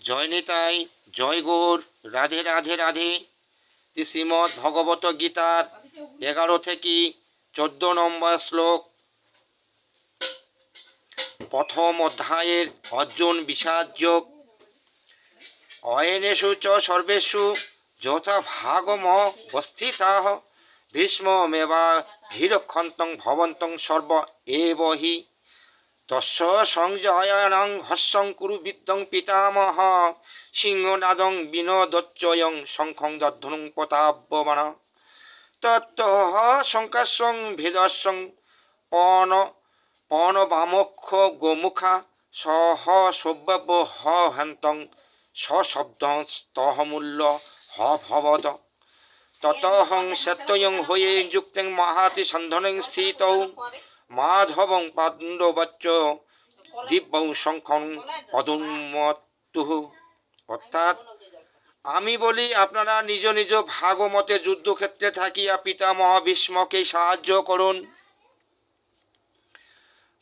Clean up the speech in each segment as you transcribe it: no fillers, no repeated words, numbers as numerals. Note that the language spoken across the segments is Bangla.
জয় নিতাই, জয় গৌর, রাধে রাধে রাধে। শ্রীমদ্ ভগবত গীতার 11 থেকে 14 নম্বর শ্লোক। প্রথম অধ্যায়ের অর্জুন বিষাদ যোগ। অয়েনেষু চ সর্বেষু যথা ভাগমবস্থিতাঃ ভীষ্মমেবা ধীরক্ষন্তং ভবন্তং সর্ব এব হি তস্য সংজয়ানং হর্ষং কুরু বিদ্যং পিতামহ সিংহনাদং বিনোদচ্চয়ং শঙ্খং দধ্বনুং প্রতাপবন তত্তঃ শঙ্কাস্যং ভেদস্যং পণবামোক্ষ গোমুখা সহ সব্যব হ হন্তং সশব্দস্তহমূল্য হ ভবদ ততহং সত্যয়ং হয়ে যুক্তেং মহাতি সন্ধনেং স্থিতৌ মাধবং পাণ্ডবচ্চ দিব্যং শঙ্খং পদুন্মত্তুঃ। অর্থাৎ আমি বলি, আপনারা নিজ নিজ ভাগমতে যুদ্ধক্ষেত্রে থাকিয়া পিতামহ ভীষ্মকে সাহায্য করুন।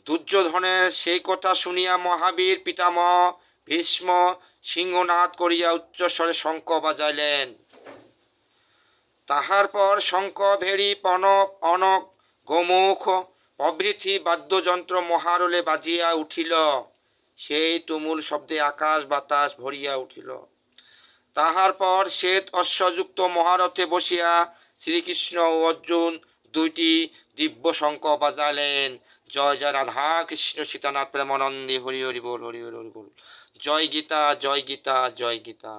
দুর্যোধনের সেই কথা শুনিয়া মহাবীর পিতামহ ভীষ্ম সিংহনাদ করিয়া উচ্চস্বরে শঙ্খ বাজাইলেন। তাহার পর শঙ্খ, ভেড়ি, পণক, অনক, গোমুখ প্রভৃতি বাদ্যযন্ত্র মহারলে বাজিয়া উঠিল। সেই তুমুল শব্দে আকাশ বাতাস ভরিয়া উঠিল। তাহার পর শ্বেত অশ্বযুক্ত মহারথে বসিয়া শ্রীকৃষ্ণ ও অর্জুন দুইটি দিব্য শঙ্খ বাজালেন। জয় জয় রাধা কৃষ্ণ সীতানাথ প্রেমানন্দে হরি হরি বল, হরি হরি হরি বল। জয় গীতা, জয় গীতা, জয় গীতা।